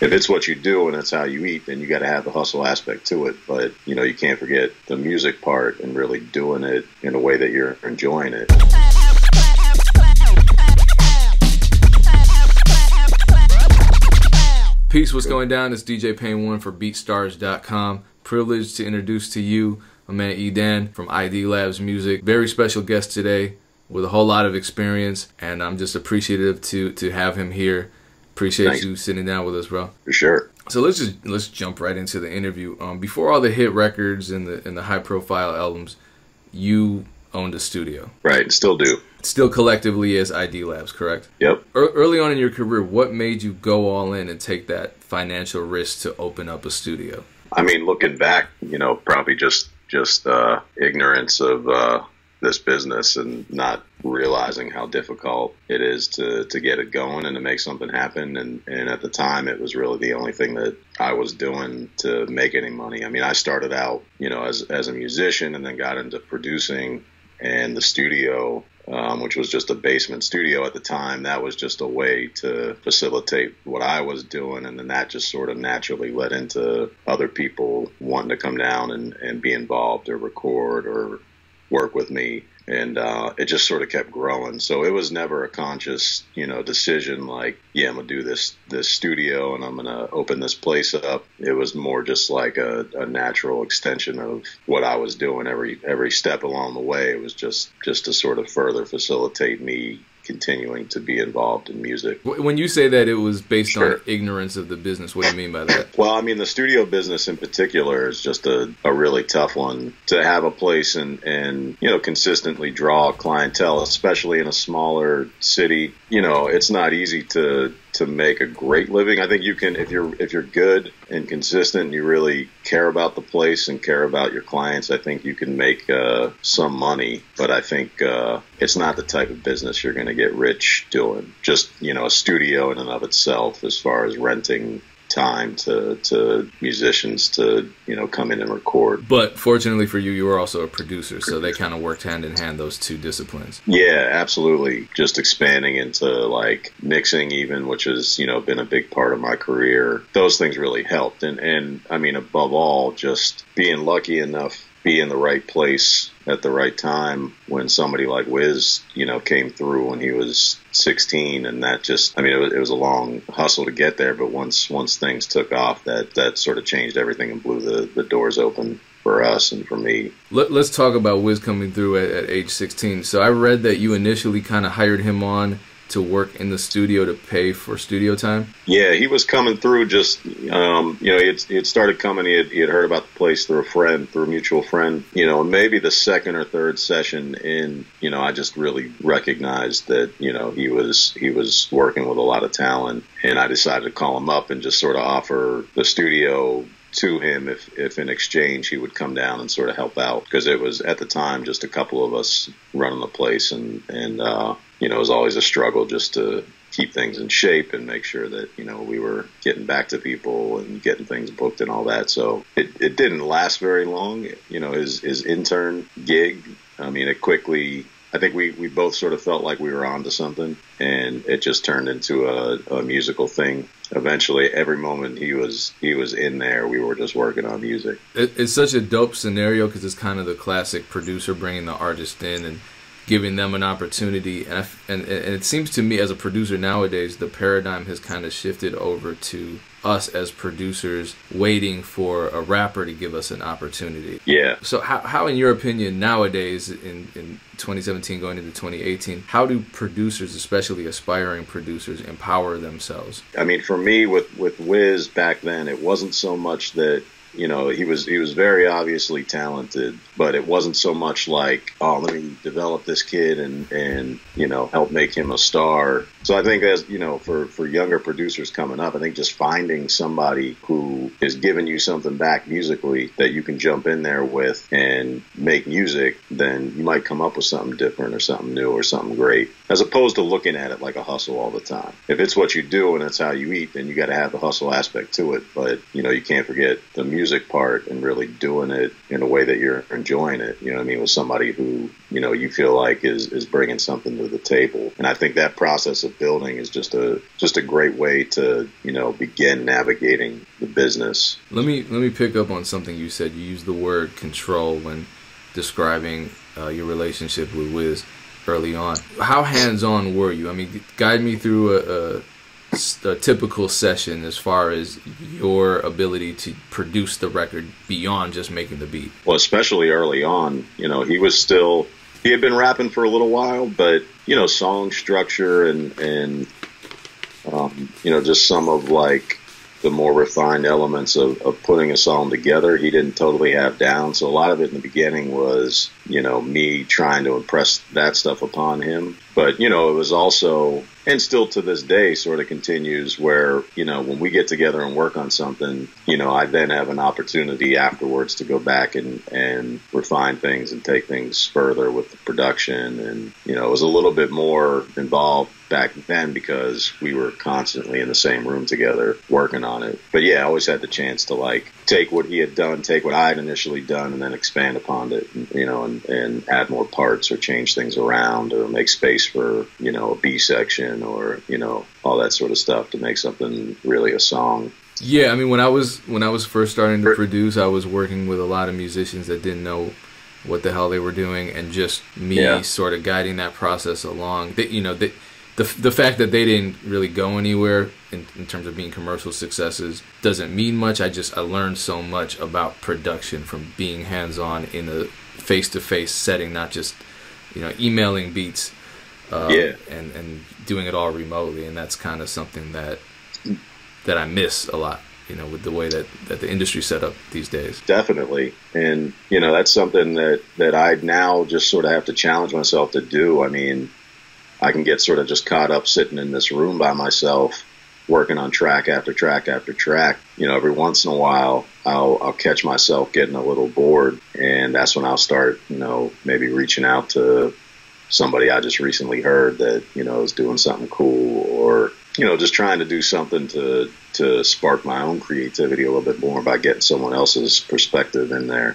if it's what you do and it's how you eat, then you got to have the hustle aspect to it. But, you know, you can't forget the music part and really doing it in a way that you're enjoying it. Peace, what's going down? It's DJ Payne 1 for Beatstars.com. Privileged to introduce to you my man E-Dan from ID Labs Music. Very special guest today with a whole lot of experience, and I'm just appreciative to have him here. Appreciate Thanks. You sitting down with us, bro. For sure. So let's jump right into the interview. Before all the hit records and the high profile albums, you owned a studio. Right, still do. Still collectively as ID Labs, correct? Yep. Early on in your career, what made you go all in and take that financial risk to open up a studio? I mean, looking back, you know, probably just ignorance of this business and not realizing how difficult it is to get it going and to make something happen. And at the time, it was really the only thing that I was doing to make any money. I mean, I started out, you know, as a musician and then got into producing, and the studio, which was just a basement studio at the time, that was just a way to facilitate what I was doing. And then that just sort of naturally led into other people wanting to come down and be involved or record or work with me. And it just sort of kept growing. So it was never a conscious, you know, decision like, yeah, I'm going to do this studio and I'm going to open this place up. It was more just like a natural extension of what I was doing every step along the way. It was just to sort of further facilitate me continuing to be involved in music. When you say that it was based Sure. on ignorance of the business, what do you mean by that? Well, I mean, the studio business in particular is just a really tough one to have a place and, you know, consistently draw clientele, especially in a smaller city. You know, it's not easy to make a great living. I think you can, if you're good and consistent and you really care about the place and care about your clients, I think you can make some money. But I think it's not the type of business you're going to get rich doing. Just, you know, a studio in and of itself, as far as renting time to musicians to, you know, come in and record. But fortunately for you, you were also a producer, so they kind of worked hand in hand, those two disciplines. Yeah, absolutely. Just expanding into like mixing even, which has, you know, been a big part of my career. Those things really helped. And I mean, above all, just being lucky enough, be in the right place at the right time when somebody like Wiz, you know, came through when he was 16, and that just, I mean, it was a long hustle to get there, but once things took off, that sort of changed everything and blew the doors open for us and for me. Let's talk about Wiz coming through at age 16. So I read that you initially kind of hired him on to work in the studio to pay for studio time. Yeah, he was coming through just, you know, he had started coming. He had heard about the place through a mutual friend, you know, maybe the second or third session in, you know, I just really recognized that, you know, he was working with a lot of talent, and I decided to call him up and just sort of offer the studio to him if in exchange he would come down and sort of help out, because it was at the time just a couple of us running the place, and you know, it was always a struggle just to keep things in shape and make sure that, you know, we were getting back to people and getting things booked and all that. So it didn't last very long. You know, his intern gig, I mean, it quickly, I think we both sort of felt like we were onto something, and it just turned into a musical thing. Eventually, every moment he was in there, we were just working on music. It's such a dope scenario because it's kind of the classic producer bringing the artist in and giving them an opportunity. And it seems to me as a producer nowadays, the paradigm has kind of shifted over to us as producers waiting for a rapper to give us an opportunity. Yeah. So how in your opinion, nowadays in 2017 going into 2018, how do producers, especially aspiring producers, empower themselves? I mean, for me with Wiz back then, it wasn't so much that, you know, he was very obviously talented, but it wasn't so much like, oh, let me develop this kid and you know, help make him a star. So I think, as you know, for younger producers coming up, I think just finding somebody who is giving you something back musically that you can jump in there with and make music, then you might come up with something different or something new or something great, as opposed to looking at it like a hustle all the time. If it's what you do and it's how you eat, then you got to have the hustle aspect to it. But, you know, you can't forget the music music part and really doing it in a way that you're enjoying it, you know what I mean, with somebody who, you know, you feel like is bringing something to the table. And I think that process of building is just a great way to, you know, begin navigating the business. Let me pick up on something you said. You used the word control when describing your relationship with Wiz early on. How hands-on were you? I mean, guide me through a typical session as far as your ability to produce the record beyond just making the beat. Well, especially early on, you know, he had been rapping for a little while, but, you know, song structure and you know, just some of like the more refined elements of putting a song together, he didn't totally have down. So a lot of it in the beginning was, you know, me trying to impress that stuff upon him. But, you know, it was also, and still to this day sort of continues where, you know, when we get together and work on something, you know, I then have an opportunity afterwards to go back and refine things and take things further with the production. And, you know, it was a little bit more involved back then because we were constantly in the same room together working on it. But yeah, I always had the chance to like take what he had done, take what I had initially done, and then expand upon it, you know, and add more parts or change things around or make space for, you know, a B section or, you know, all that sort of stuff to make something really a song. Yeah, I mean, when I was first starting to produce, I was working with a lot of musicians that didn't know what the hell they were doing, and just me sort of guiding that process along. You know, the fact that they didn't really go anywhere in terms of being commercial successes doesn't mean much. I learned so much about production from being hands-on in a face-to-face setting, not just, you know, emailing beats and doing it all remotely. And that's kind of something that I miss a lot, you know, with the way that the industry's set up these days. Definitely. And, you know, that's something that I now just sort of have to challenge myself to do. I mean, I can get sort of just caught up sitting in this room by myself, working on track after track after track. You know, every once in a while, I'll catch myself getting a little bored, and that's when I'll start, you know, maybe reaching out to somebody I just recently heard that, you know, is doing something cool, or, you know, just trying to do something to spark my own creativity a little bit more by getting someone else's perspective in there.